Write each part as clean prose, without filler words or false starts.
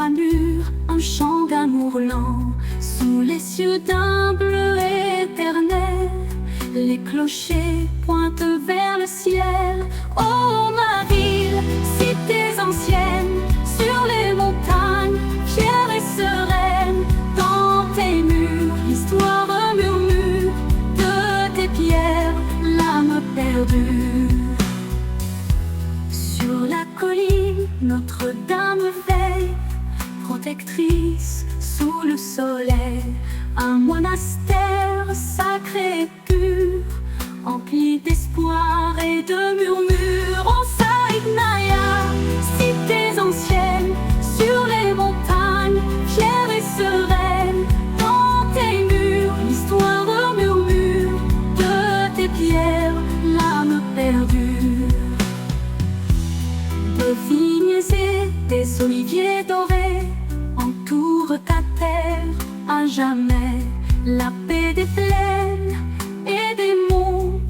à mur, un chant d'amour lent, sous les cieux d'un bleu éternel. Les clochers pointent vers le ciel. Oh ma ville, cité ancienne, sur les montagnes, fière et sereine. Dans tes murs, l'histoire murmure de tes pierres, l'âme perdue. Sur la colline, Notre-Dame veille, protectrice sous le soleil. Un monastère sacré et pur, empli d'espoir et de murmures. Oh Saïdnaïa, cités anciennes, sur les montagnes, fière et sereine. Dans tes murs, l'histoire murmure de tes pierres, l'âme perdue. De vignes et des oliviers dorés entourent ta terre à jamais. La paix des plaines et des monts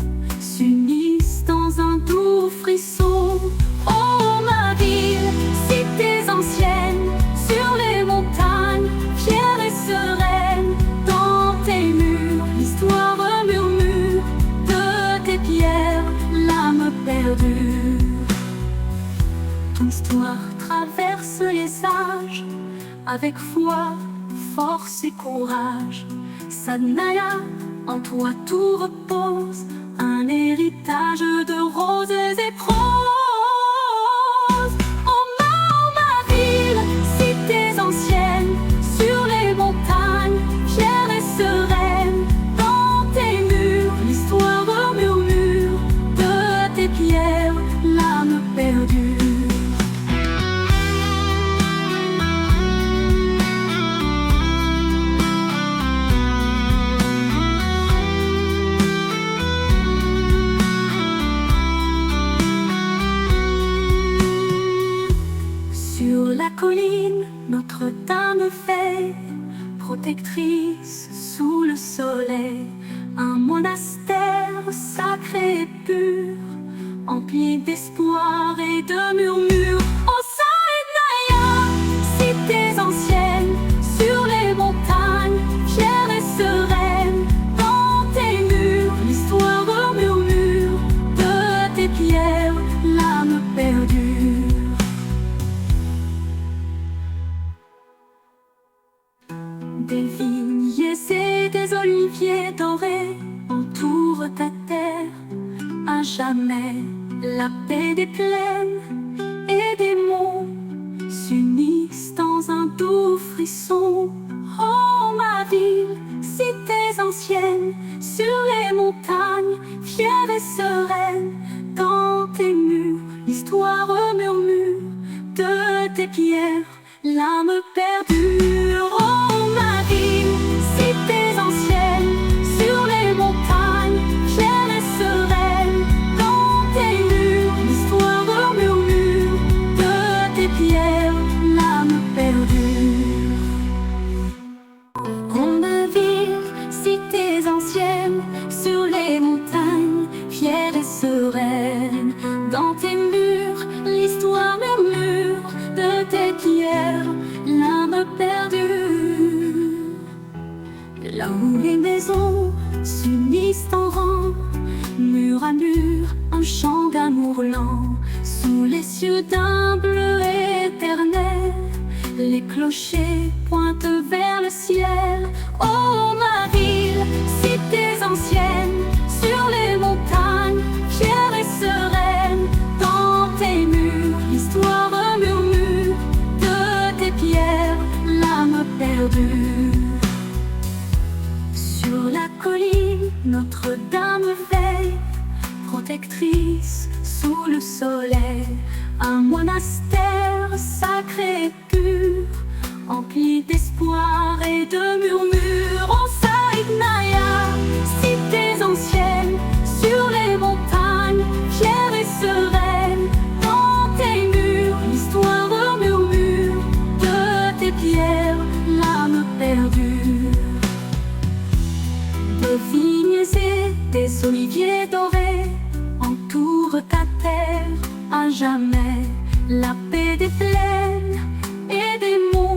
s'unissent dans un doux frisson. Oh ma ville, cité ancienne, sur les montagnes, fière et sereine. Dans tes murs, l'histoire murmure de tes pierres, l'âme perdue. Ton histoire traverse les âges, avec foi, force et courage. Sadnaya, en toi tout repose, un héritage de roses et proses. Oh ma ville, cités anciennes, sur les montagnes, fière et sereine. Dans tes murs, l'histoire murmure de tes pierres, l'âme perdue. Sur la colline, Notre-Dame veille, protectrice sous le soleil. Un monastère sacré et pur, empli d'espoir et de murmures. Oh Saïdnaïa, cités anciennes, sur les montagnes, fière et sereine. Dans tes murs, l'histoire murmure de tes pierres, l'âme perdue. Des vignes et des oliviers dorés entourent ta terre à jamais. La paix des plaines et des monts s'unissent dans un doux frisson. Oh ma ville, cités anciennes, sur les montagnes, fière et sereine. Dans tes murs, l'histoire murmure de tes pierres, l'âme perdue. Oh ma ville, cités anciennes, sur les montagnes, fière et sereine. Dans tes murs, l'histoire murmure de tes pierres, l'âme perdue. Oh ma ville, cités anciennes, sur les montagnes, fière et sereine. Dans tes murs, l'histoire murmure de tes pierres, l'âme perdue. Là où les maisons s'unissent en rang, mur à mur, un chant d'amour lent, sous les cieux d'un bleu éternel. Les clochers pointent vers le ciel. Oh ma ville, cités anciennes, sur les montagnes, fière et sereine. Dans tes murs, l'histoire murmure de tes pierres, l'âme perdue. Sur la colline, Notre-Dame veille, protectrice sous le soleil. Un monastère sacré et pur, empli d'espoir et de murmures. Oh Saïdnaïa, cités anciennes, sur les montagnes, fière et sereine. Dans tes murs, l'histoire murmure de tes pierres, l'âme perdue. De vignes et des oliviers dorés entourent ta terre à jamais. La paix des plaines et des monts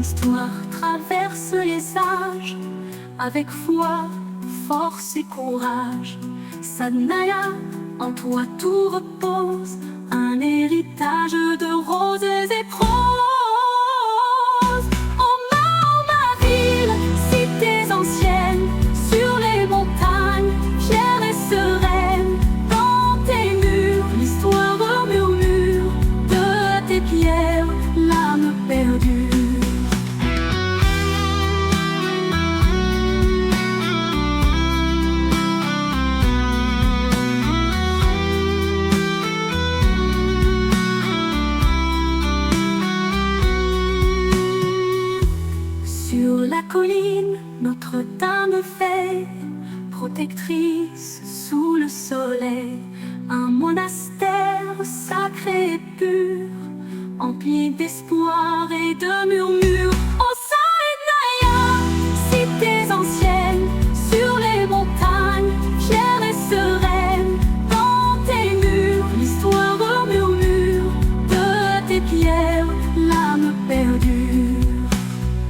histoire traverse les âges, avec foi, force et courage. Sadnaya, en toi tout repose, un héritage de roses et proses. Oh ma ville, cité ancienne, sur les montagnes, fière et sereine. Dans tes murs, l'histoire murmure de tes pierres, l'âme perdue. Sur la colline, Notre-Dame veille, protectrice sous le soleil. Un monastère sacré et pur, empli d'espoir et de murmures.